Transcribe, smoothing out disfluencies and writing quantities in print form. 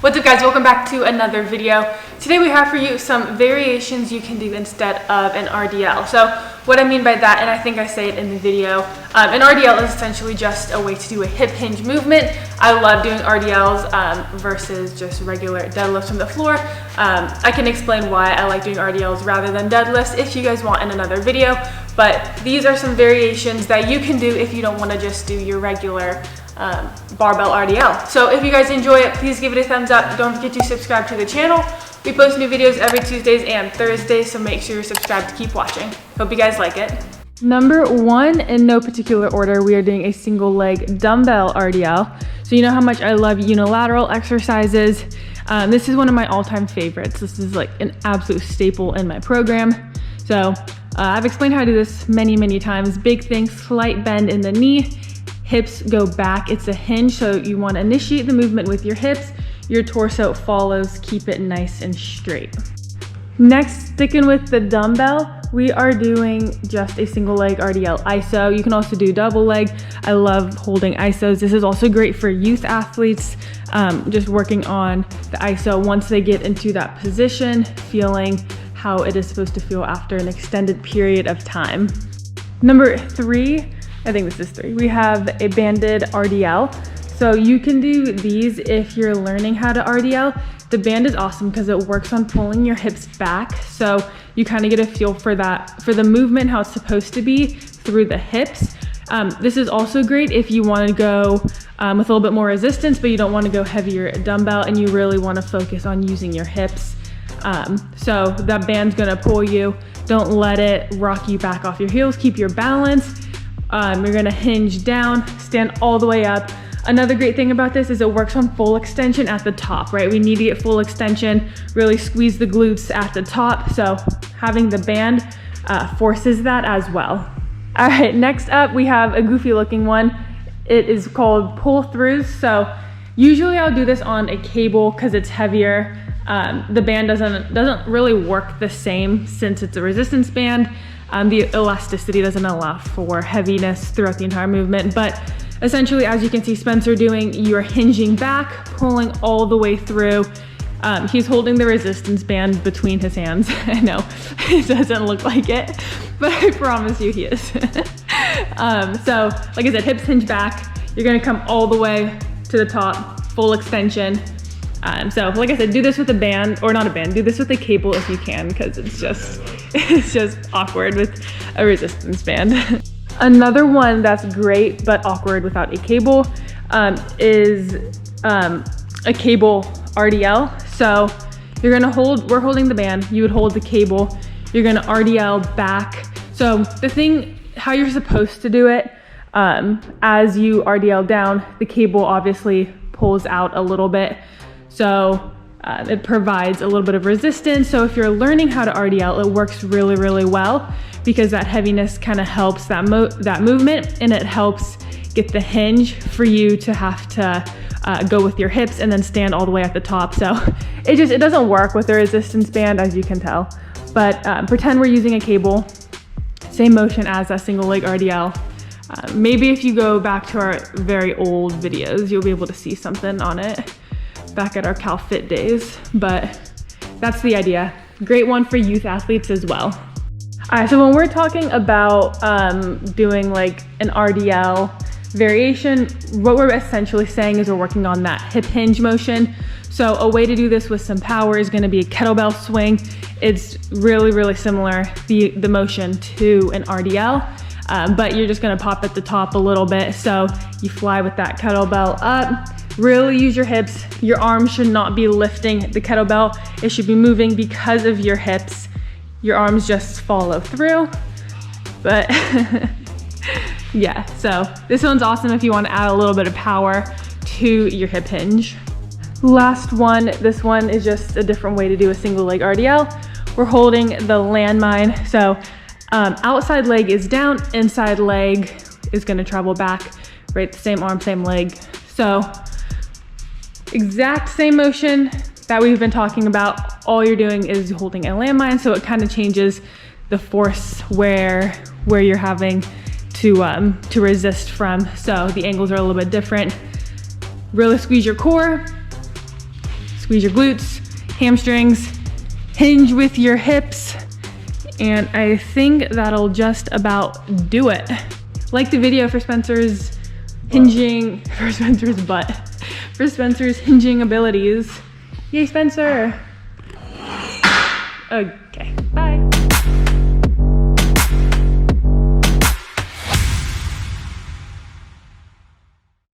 What's up guys, welcome back to another video. Today we have for you some variations you can do instead of an RDL. So what I mean by that, and I think I say it in the video, an RDL is essentially just a way to do a hip hinge movement. I love doing RDLs versus just regular deadlifts from the floor. I can explain why I like doing RDLs rather than deadlifts if you guys want in another video, but these are some variations that you can do if you don't want to just do your regular barbell RDL. So if you guys enjoy it, please give it a thumbs up. Don't forget to subscribe to the channel. We post new videos every Tuesdays and Thursdays, so make sure you're subscribed to keep watching. Hope you guys like it. Number one, in no particular order, we are doing a single leg dumbbell RDL. So you know how much I love unilateral exercises. This is one of my all-time favorites. This is like an absolute staple in my program. So I've explained how to do this many times. Big thing, slight bend in the knee. Hips go back, it's a hinge, so you want to initiate the movement with your hips, your torso follows, keep it nice and straight. Next, sticking with the dumbbell, we are doing just a single leg RDL ISO. You can also do double leg. I love holding ISOs. This is also great for youth athletes, just working on the ISO once they get into that position, feeling how it is supposed to feel after an extended period of time. Number three, I think this is three. We have a banded RDL. So you can do these if you're learning how to RDL. The band is awesome because it works on pulling your hips back. So you kind of get a feel for that, for the movement, how it's supposed to be through the hips. This is also great if you want to go with a little bit more resistance, but you don't want to go heavier dumbbell and you really want to focus on using your hips. So that band's gonna pull you. Don't let it rock you back off your heels. Keep your balance. You're gonna hinge down, stand all the way up. Another great thing about this is it works on full extension at the top, right? We need to get full extension, really squeeze the glutes at the top. So having the band forces that as well. All right, next up we have a goofy looking one. It is called pull throughs. So usually I'll do this on a cable because it's heavier. The band doesn't really work the same since it's a resistance band. The elasticity doesn't allow for heaviness throughout the entire movement, but essentially, as you can see Spencer doing, you're hinging back, pulling all the way through. He's holding the resistance band between his hands. I know, it doesn't look like it, but I promise you he is. So, like I said, hips hinge back. You're gonna come all the way to the top, full extension. So like I said, do this with a band, or not a band, do this with a cable if you can, because it's just awkward with a resistance band. Another one that's great but awkward without a cable is a cable RDL. So we're holding the band, you would hold the cable, you're gonna RDL back. So the thing, how you're supposed to do it, as you RDL down, the cable obviously pulls out a little bit. So it provides a little bit of resistance. So if you're learning how to RDL, it works really well because that heaviness kind of helps that movement, and it helps get the hinge for you to have to go with your hips and then stand all the way at the top. So it doesn't work with the resistance band, as you can tell. But pretend we're using a cable, same motion as a single leg RDL. Maybe if you go back to our very old videos, you'll be able to see something on it back at our CalFit days, but that's the idea. Great one for youth athletes as well. All right, so when we're talking about doing like an RDL variation, what we're essentially saying is we're working on that hip hinge motion. So a way to do this with some power is gonna be a kettlebell swing. It's really similar, the motion, to an RDL, but you're just gonna pop at the top a little bit. So you fly with that kettlebell up. Really use your hips. Your arms should not be lifting the kettlebell. It should be moving because of your hips. Your arms just follow through. But yeah, so this one's awesome if you want to add a little bit of power to your hip hinge. Last one, this one is just a different way to do a single leg RDL. We're holding the landmine. So outside leg is down, inside leg is gonna travel back, right? Same arm, same leg. So exact same motion that we've been talking about. All you're doing is holding a landmine, so it kind of changes the force where you're having to resist from. So the angles are a little bit different. Really squeeze your core, squeeze your glutes, hamstrings, hinge with your hips, and I think that'll just about do it. Like the video for Spencer's hinging, for Spencer's butt, for Spencer's hinging abilities. Yay, Spencer. Okay, bye.